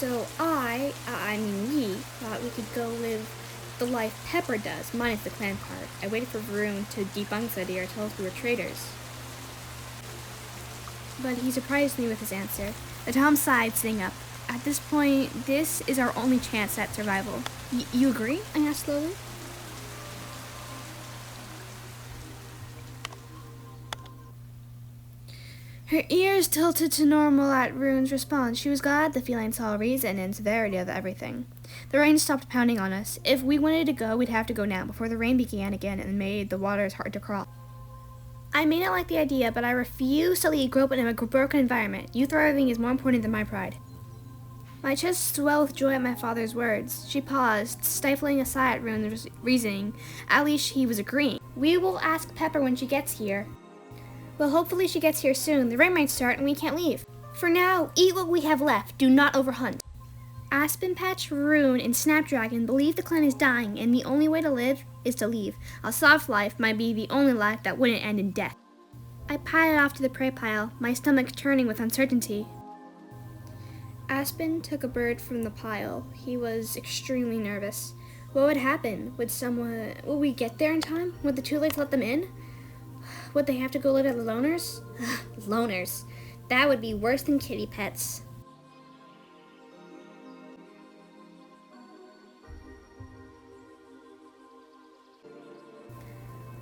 So we thought we could go live the life Pepper does, minus the clan part. I waited for Rune to debunk the idea or tell us we were traitors. But he surprised me with his answer. The Tom sighed, sitting up. At this point, this is our only chance at survival. You agree? I asked slowly. Her ears tilted to normal at Rune's response. She was glad the feline saw reason and severity of everything. The rain stopped pounding on us. If we wanted to go, we'd have to go now, before the rain began again and made the waters hard to cross. I may not like the idea, but I refuse to grow up in a broken environment. You thriving is more important than my pride. My chest swelled with joy at my father's words. She paused, stifling a sigh at Rune's reasoning. At least he was agreeing. We will ask Pepper when she gets here. Well, hopefully she gets here soon. The rain might start and we can't leave. For now, eat what we have left. Do not overhunt. Aspen Patch, Rune, and Snapdragon believe the clan is dying and the only way to live is to leave. A soft life might be the only life that wouldn't end in death. I padded off to the prey pile, my stomach turning with uncertainty. Aspen took a bird from the pile. He was extremely nervous. What would happen? Would we get there in time? Would the Twolegs let them in? Would they have to go live at the loners? Loners. That would be worse than Kittypets.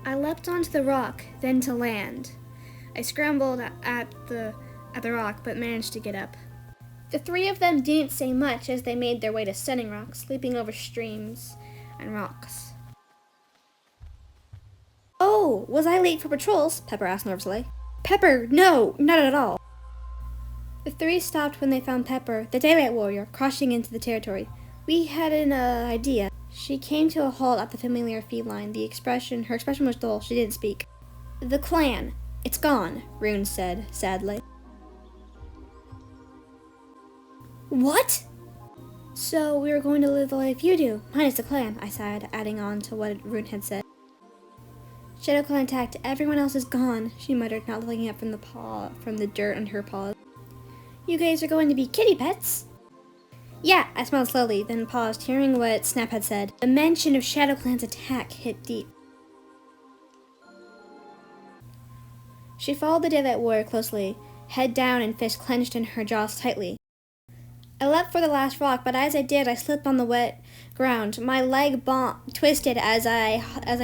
I leapt onto the rock, then to land. I scrambled at the rock, but managed to get up. The three of them didn't say much as they made their way to Stunning Rock, leaping over streams and rocks. Oh, was I late for patrols? Pepper asked nervously. Pepper, no, not at all. The three stopped when they found Pepper, the daylight warrior, crushing into the territory. We had an idea. She came to a halt at the familiar feline. Her expression was dull. She didn't speak. The clan. It's gone, Rune said, sadly. What? So we were going to live the life you do, minus the clan, I sighed, adding on to what Rune had said. ShadowClan attacked. Everyone else is gone, she muttered, not looking up from the dirt on her paws. You guys are going to be kitty pets? Yeah, I smiled slowly, then paused, hearing what Snap had said. The mention of ShadowClan's attack hit deep. She followed the daylight warrior closely, head down and fists clenched in her jaws tightly. I leapt for the last rock, but as I did, I slipped on the wet ground. My leg twisted as I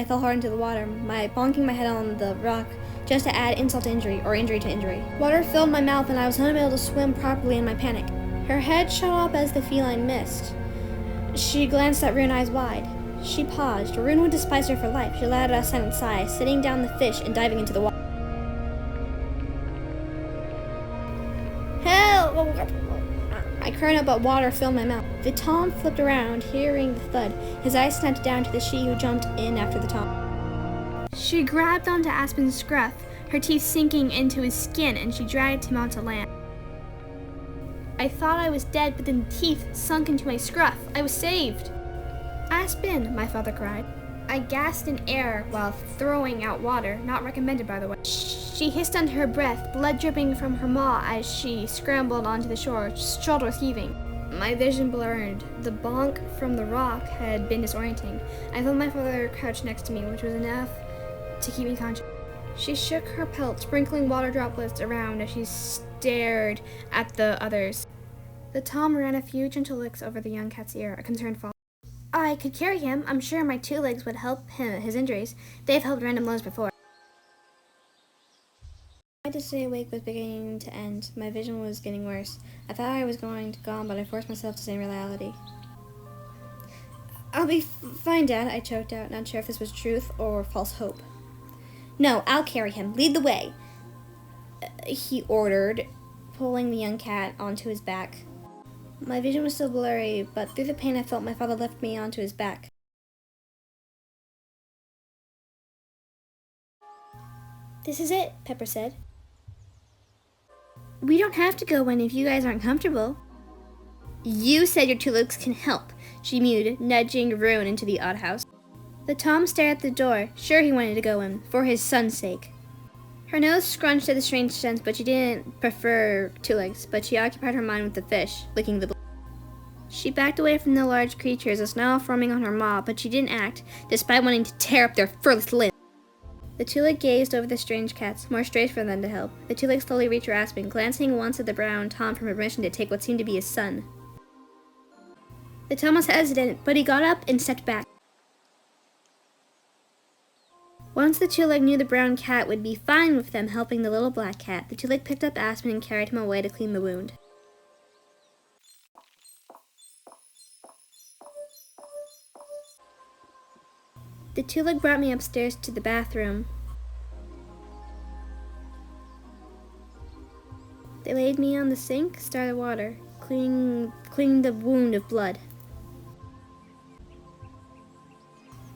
fell hard into the water, bonking my head on the rock just to add insult to injury, or injury to injury. Water filled my mouth and I was unable to swim properly in my panic. Her head shot up as the feline missed. She glanced at Rune, eyes wide. She paused. Rune would despise her for life. She let out a silent sigh, sitting down the fish and diving into the water. Help! I cried out, but water filled my mouth. The Tom flipped around, hearing the thud. His eyes snapped down to the she who jumped in after the Tom. She grabbed onto Aspen's scruff, her teeth sinking into his skin, and she dragged him onto land. I thought I was dead, but then teeth sunk into my scruff. I was saved. Aspen, my father cried. I gasped in air while throwing out water, not recommended by the way. She hissed under her breath, blood dripping from her maw as she scrambled onto the shore, shoulders heaving. My vision blurred. The bonk from the rock had been disorienting. I felt my father crouch next to me, which was enough to keep me conscious. She shook her pelt, sprinkling water droplets around as she stared at the others. The Tom ran a few gentle licks over the young cat's ear, a concerned father. I could carry him. I'm sure my 2 legs would help his injuries. They've helped random lows before. I had to stay awake was beginning to end. My vision was getting worse. I thought I was going to gone, but I forced myself to stay in reality. I'll be fine, Dad, I choked out, not sure if this was truth or false hope. No, I'll carry him. Lead the way, he ordered, pulling the young cat onto his back. My vision was still blurry, but through the pain I felt, my father lift me onto his back. This is it, Pepper said. We don't have to go in if you guys aren't comfortable. You said your 2 legs can help, she mewed, nudging Rune into the outhouse. The Tom stared at the door, sure he wanted to go in, for his son's sake. Her nose scrunched at the strange scent, but she didn't prefer 2 legs, but she occupied her mind with the fish, licking the blood. She backed away from the large creatures, a snarl forming on her maw, but she didn't act, despite wanting to tear up their furless limbs. The Twoleg gazed over the strange cats, more strange for them to help. The Twoleg slowly reached for Aspen, glancing once at the brown Tom for permission to take what seemed to be his son. The Tom was hesitant, but he got up and stepped back. Once the Twoleg knew the brown cat would be fine with them helping the little black cat, the Twoleg picked up Aspen and carried him away to clean the wound. The Twoleg brought me upstairs to the bathroom. They laid me on the sink, started water, cleaning the wound of blood.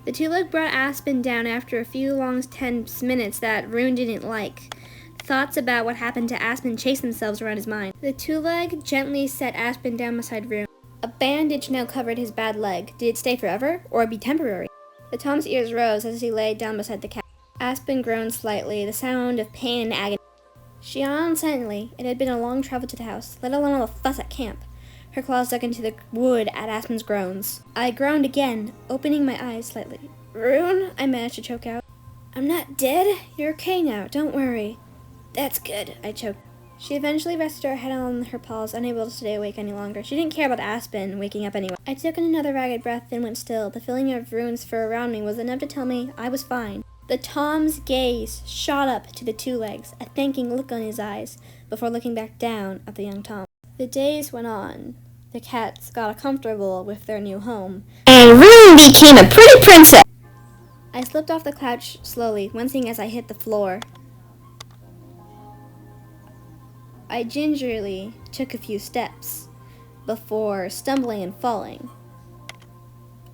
The Twoleg brought Aspen down after a few long tense minutes that Rune didn't like. Thoughts about what happened to Aspen chased themselves around his mind. The Twoleg gently set Aspen down beside Rune. A bandage now covered his bad leg. Did it stay forever, or be temporary? The Tom's ears rose as he lay down beside the cat. Aspen groaned slightly, the sound of pain and agony. She yawned silently. It had been a long travel to the house, let alone all the fuss at camp. Her claws dug into the wood at Aspen's groans. I groaned again, opening my eyes slightly. "Rune," I managed to choke out. "I'm not dead. You're okay now, don't worry." "That's good," I choked. She eventually rested her head on her paws, unable to stay awake any longer. She didn't care about Aspen waking up anyway. I took in another ragged breath and went still. The feeling of Rune's fur around me was enough to tell me I was fine. The Tom's gaze shot up to the Twolegs, a thanking look on his eyes, before looking back down at the young Tom. The days went on. The cats got comfortable with their new home. And Rune became a pretty princess! I slipped off the couch slowly, wincing as I hit the floor. I gingerly took a few steps before stumbling and falling.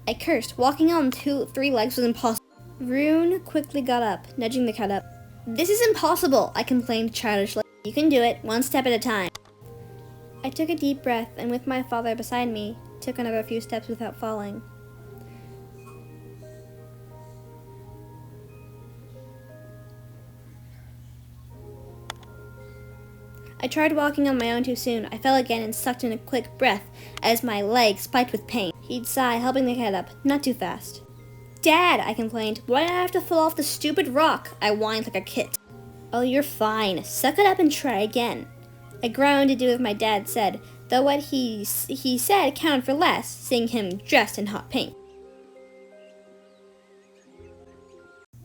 I cursed. Walking on 3 legs was impossible. Rune quickly got up, nudging the cat up. "This is impossible," I complained childishly. "You can do it, one step at a time." I took a deep breath and with my father beside me, took another few steps without falling. I tried walking on my own too soon. I fell again and sucked in a quick breath as my leg spiked with pain. He'd sigh, helping the cat up. Not too fast. "Dad," I complained. "Why did I have to fall off the stupid rock?" I whined like a kid. "Oh, you're fine. Suck it up and try again." I groaned to do what my dad said, though what he said counted for less, seeing him dressed in hot pink.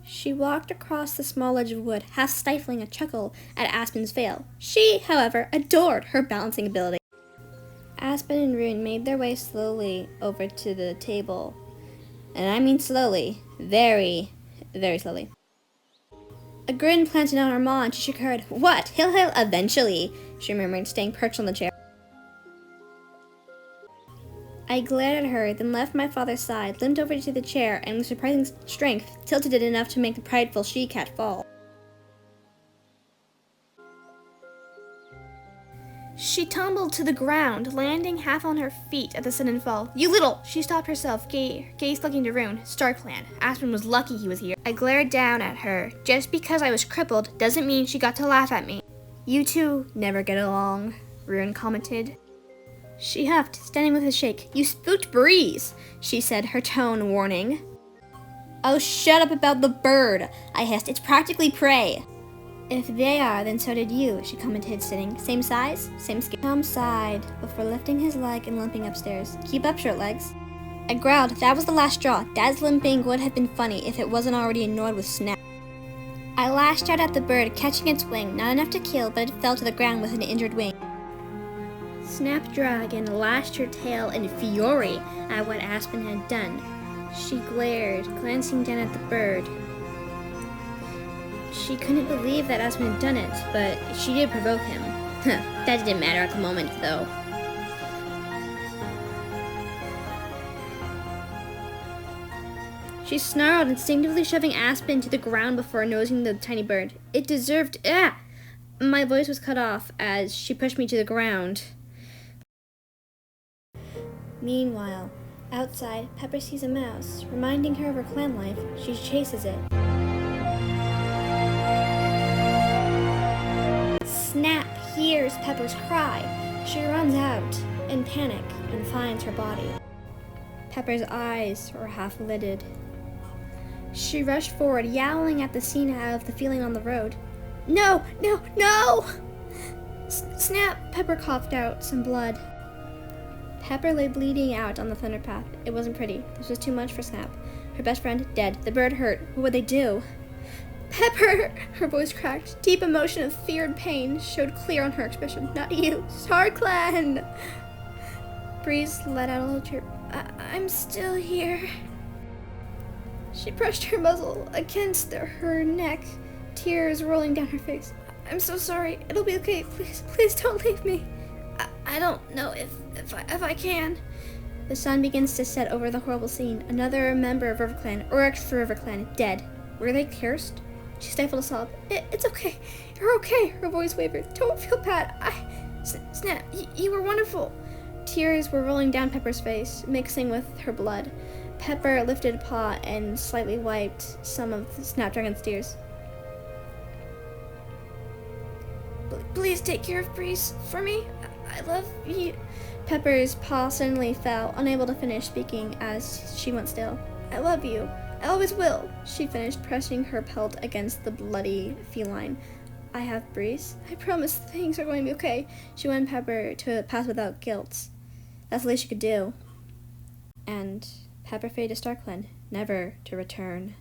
She walked across the small ledge of wood, half stifling a chuckle at Aspen's fail. She, however, adored her balancing ability. Aspen and Rune made their way slowly over to the table. And I mean slowly. Very, very slowly. A grin planted on her maw and she shook her head. "What? He'll eventually," she murmured, staying perched on the chair. I glared at her, then left my father's side, limped over to the chair, and with surprising strength, tilted it enough to make the prideful she-cat fall. She tumbled to the ground, landing half on her feet at the sudden fall. "You little—" She stopped herself, gaze looking to Rune. "Starclan. Aspen was lucky he was here." I glared down at her. Just because I was crippled doesn't mean she got to laugh at me. "You two never get along," Rune commented. She huffed, standing with a shake. "You spooked Breeze," she said, her tone warning. "Oh, shut up about the bird," I hissed. "It's practically prey." "If they are, then so did you," she commented, sitting. "Same size, same skin." Tom sighed before lifting his leg and limping upstairs. "Keep up, short legs." I growled. That was the last straw. Dad's limping would have been funny if it wasn't already annoyed with Snap. I lashed out at the bird, catching its wing, not enough to kill, but it fell to the ground with an injured wing. Snapdragon lashed her tail in fury at what Aspen had done. She glared, glancing down at the bird. She couldn't believe that Aspen had done it, but she did provoke him. That didn't matter at the moment, though. She snarled, instinctively shoving Aspen to the ground before nosing the tiny bird. It deserved— My voice was cut off as she pushed me to the ground. Meanwhile, outside, Pepper sees a mouse. Reminding her of her clan life, she chases it. Snap hears Pepper's cry. She runs out in panic. and finds her body. Pepper's eyes were half-lidded. She rushed forward, yowling at the scene of the feeling on the road. No! No! No! Snap! Pepper coughed out some blood. Pepper lay bleeding out on the thunder path. It wasn't pretty. This was too much for Snap. Her best friend, dead. The bird hurt. What would they do? Pepper! Her voice cracked. Deep emotion of fear and pain showed clear on her expression. Not you. StarClan! Breeze let out a little chirp. I'm still here. She brushed her muzzle against her neck, tears rolling down her face. I'm so sorry. It'll be okay. Please don't leave me. I don't know if I can. The sun begins to set over the horrible scene. Another member of Riverclan, or extra Riverclan, dead. Were they cursed? She stifled a sob. It's okay. You're okay. Her voice wavered. Don't feel bad. Snap, you were wonderful. Tears were rolling down Pepper's face, mixing with her blood. Pepper lifted a paw and slightly wiped some of the Snapdragon's tears. Please take care of Breeze for me. I love you. Pepper's paw suddenly fell, unable to finish speaking as she went still. I love you. I always will, she finished, pressing her pelt against the bloody feline. I have Breeze. I promise things are going to be okay. She wanted Pepper to pass without guilt. That's the least she could do. And Pepper faded to StarClan, never to return.